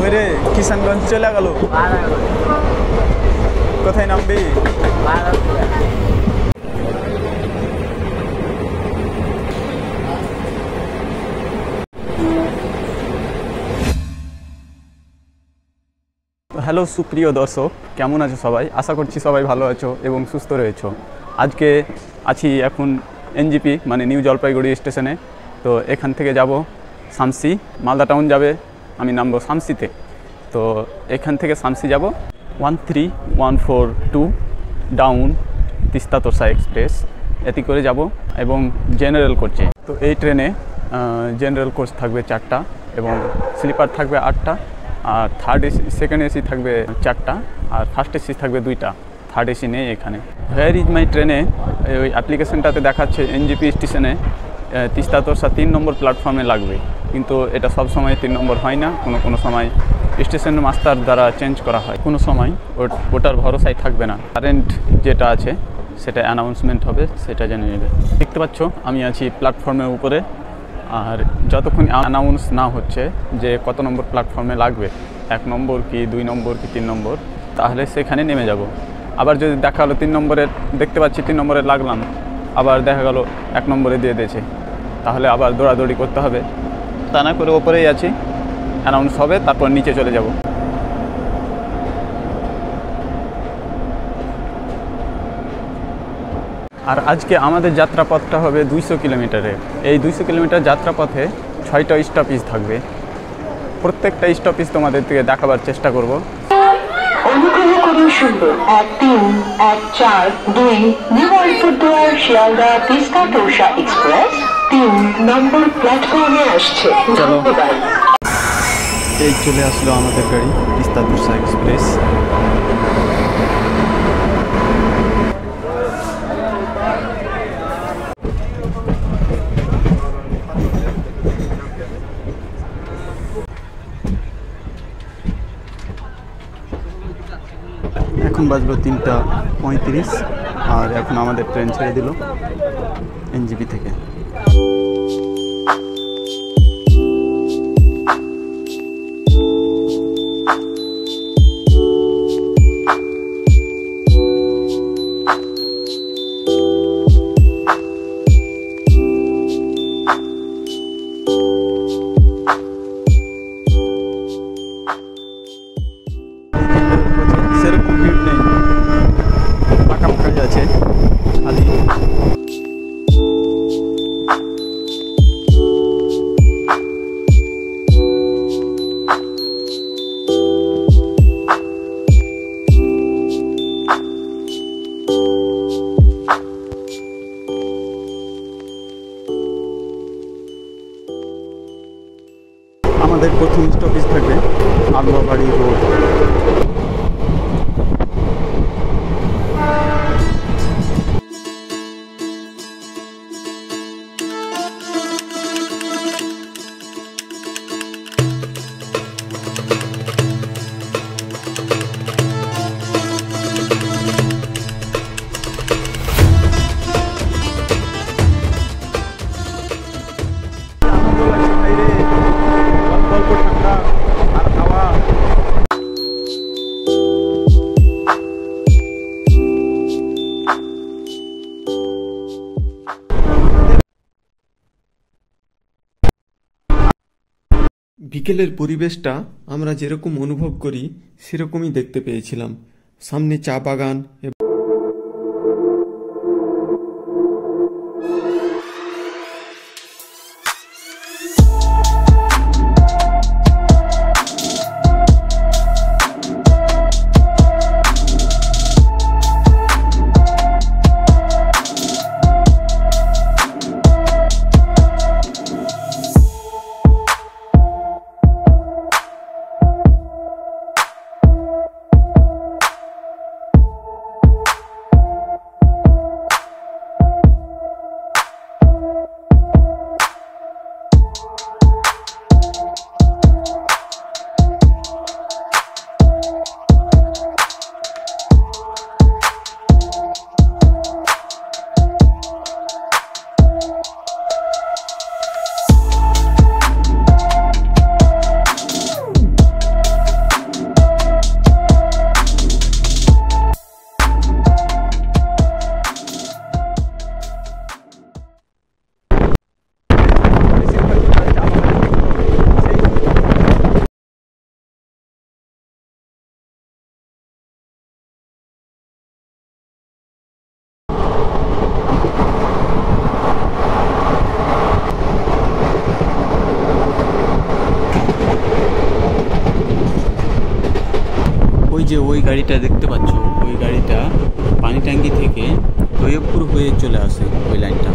ধরে কিষানগঞ্জ চলে গেল। কোথায় নামবি? হ্যালো সুপ্রিয় দর্শক, কেমন আছো সবাই? আশা করছি সবাই ভালো আছো এবং সুস্থ রয়েছো। আজকে আছি এখন এনজিপি মানে নিউ জলপাইগুড়ি স্টেশনে। তো এখান থেকে যাব শামসি, মালদা টাউন যাবে, আমি নামবো শামসিতে। তো এখান থেকে শামসি যাব 13142 ডাউন তিস্তা তোরসা এক্সপ্রেস, এতে করে যাব এবং জেনারেল কোচে। তো এই ট্রেনে জেনারেল কোচ থাকবে 4টা এবং স্লিপার থাকবে 8টা, আর সেকেন্ড এসি থাকবে 4টা, আর ফার্স্ট এসি থাকবে 2টা। থার্ড এসি নেই এখানে। হোয়ার ইজ মাই ট্রেনে ওই অ্যাপ্লিকেশনটাতে দেখাচ্ছে এনজিপি স্টেশনে তিস্তা তোরসা 3 নম্বর প্ল্যাটফর্মে লাগবে, কিন্তু এটা সব সময় 3 নম্বর হয় না। কোনো সময় স্টেশন মাস্টার দ্বারা চেঞ্জ করা হয়, কোনো সময় ওটার ভরসায় থাকবে না। কারেন্ট যেটা আছে সেটা অ্যানাউন্সমেন্ট হবে, সেটা জেনে নেবে। দেখতে পাচ্ছ আমি আছি প্ল্যাটফর্মের উপরে, আর যতক্ষণ অ্যানাউন্স না হচ্ছে যে কত নম্বর প্ল্যাটফর্মে লাগবে, 1 নম্বর কি 2 নম্বর কি 3 নম্বর, তাহলে সেখানে নেমে যাব। আবার যদি দেখা গেলো 3 নম্বরের, দেখতে পাচ্ছি 3 নম্বরে লাগলাম, আবার দেখা গেল 1 নম্বরে দিয়ে দিয়েছে, তাহলে আবার দৌড়াদৌড়ি করতে হবে। তা না করে ওপরেই আছি, অ্যানাউন্স হবে তারপর নিচে চলে যাব। আর আজকে আমাদের যাত্রাপথটা হবে 200 কিলোমিটারের। এই 200 কিলোমিটার যাত্রাপথে 6টা স্টপেজ থাকবে। প্রত্যেকটা স্টপেজ তোমাদের থেকে দেখাবার চেষ্টা করব। অনুগ্রহ করে শুনবেন 13142 নিউ আলিপুরদুয়ার শিয়ালদা তিস্তা তোরসা এক্সপ্রেস 3 নম্বর প্ল্যাটফর্মে আসছে। ধন্যবাদ। এই চলে আসলো আমাদের গাড়ি তিস্তা তোরসা এক্সপ্রেস। এখন বাজলো 3টা 35, আর এখন আমাদের ট্রেন ছেড়ে দিল এনজিপি থেকে। সেরকম ভিড় নেই, পাকাপাকি আছে খালি। আমাদের প্রথম স্টপেজ থাকবে আলুয়াবাড়ি রোড। বিকেলের পরিবেশটা আমরা যেরকম অনুভব করি সেরকমই দেখতে পেয়েছিলাম। সামনে চা বাগান। যে ওই গাড়িটা দেখতে পাচ্ছ, ওই গাড়িটা পানি ট্যাঙ্কি থেকে তৈয়বপুর হয়ে চলে আসে ওই লাইনটা।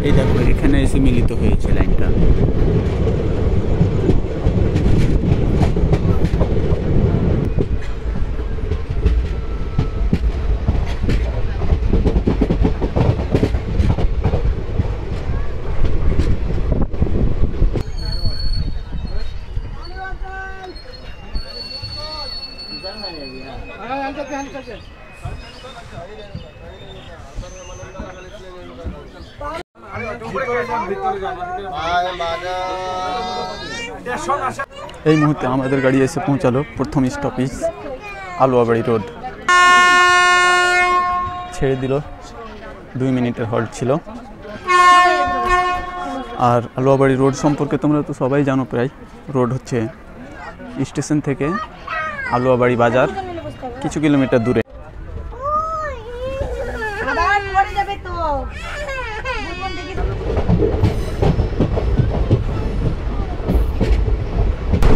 এই দেখো এখানে এসে মিলিত হয়েছে লাইনটা। এই মুহূর্তে আমাদের গাড়ি এসে পৌঁছালো প্রথম স্টপেজ আলুয়াবাড়ি রোড। ছেড়ে দিল, 2 মিনিটের হল্ট ছিল। আর আলুয়াবাড়ি রোড সম্পর্কে তোমরা তো সবাই জানো প্রায়। রোড হচ্ছে স্টেশন থেকে আলুয়াবাড়ি বাজার কিছু কিলোমিটার দূরে।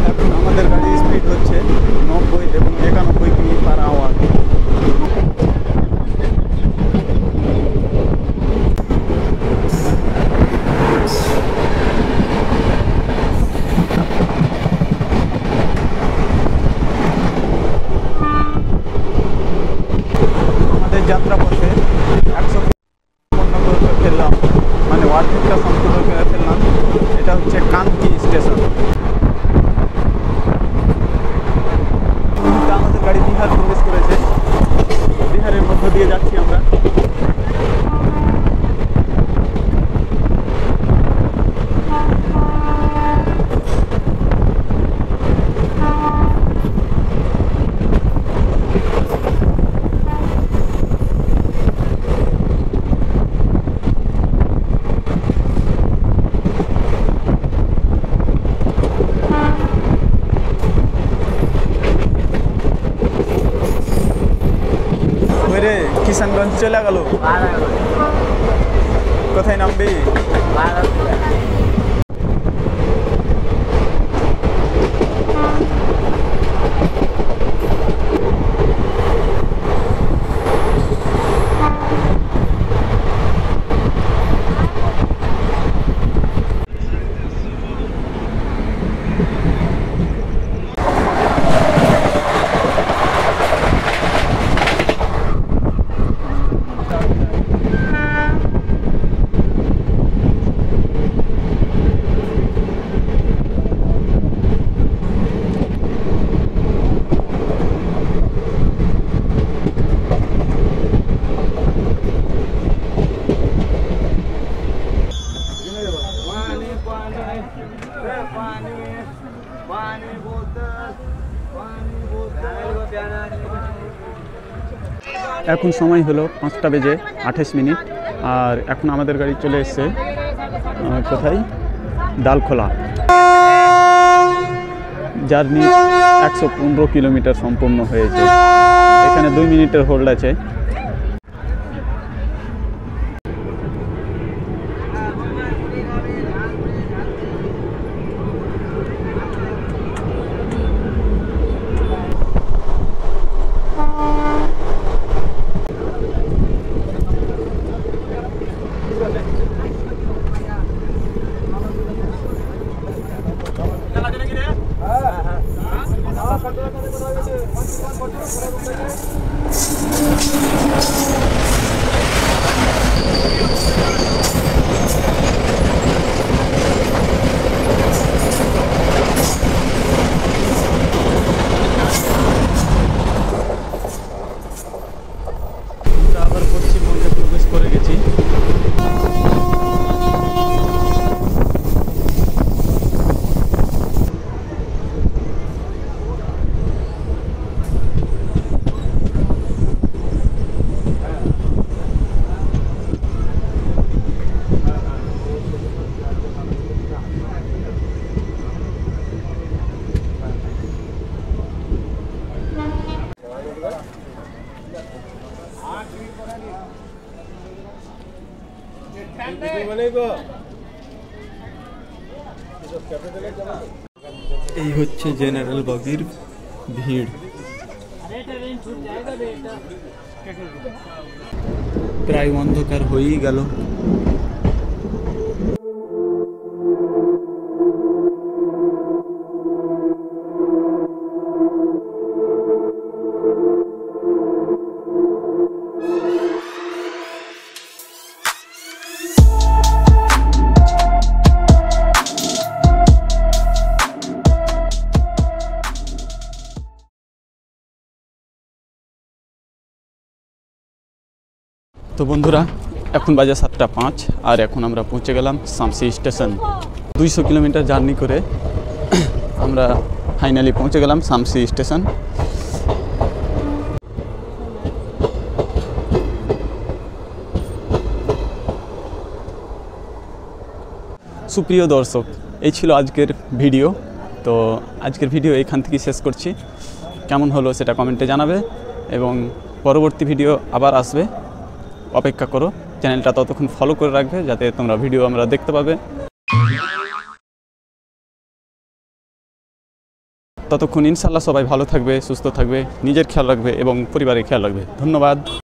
এখন আমাদের গাড়ির স্পিড হচ্ছে 90 এবং 91 কিমি/আওয়ার। আমাদের যাত্রা পথে 100 করে ফেললাম, মানে ওয়ার্কিংটা সম্পূর্ণ করে ফেললাম। এটা হচ্ছে কানকি স্টেশন। আমাদের গাড়ি বিহার প্রবেশ করেছে, বিহারের মধ্য দিয়ে যাচ্ছি আমরা। কিষানগঞ্জ চলে গেল, কোথায় নামবি? এখন সময় হলো 5টা বেজে 28 মিনিট। আর এখন আমাদের গাড়ি চলে এসছে কোথায়? ডালখোলা। জার্নি 115 কিলোমিটার সম্পূর্ণ হয়েছে। এখানে 2 মিনিটের হোল্ড আছে। আবার পশ্চিমবঙ্গে প্রবেশ করে গেছি। এই হচ্ছে জেনারেল বগির ভিড়। প্রায় অন্ধকার হয়েই গেল। তো বন্ধুরা, এখন বাজে 7:05 আর এখন আমরা পৌঁছে গেলাম শামসি স্টেশন। 200 কিলোমিটার জার্নি করে আমরা ফাইনালি পৌঁছে গেলাম শামসি স্টেশন। সুপ্রিয় দর্শক, এই ছিল আজকের ভিডিও। তো আজকের ভিডিও এখান থেকে শেষ করছি। কেমন হলো সেটা কমেন্টে জানাবে এবং পরবর্তী ভিডিও আবার আসবে, অপেক্ষা করো। চ্যানেলটা ততক্ষণ ফলো করে রাখবে যাতে তোমরা ভিডিও আমরা দেখতে পাবে। ততক্ষণ ইনশাল্লাহ সবাই ভালো থাকবে, সুস্থ থাকবে, নিজের খেয়াল রাখবে এবং পরিবারের খেয়াল রাখবে। ধন্যবাদ।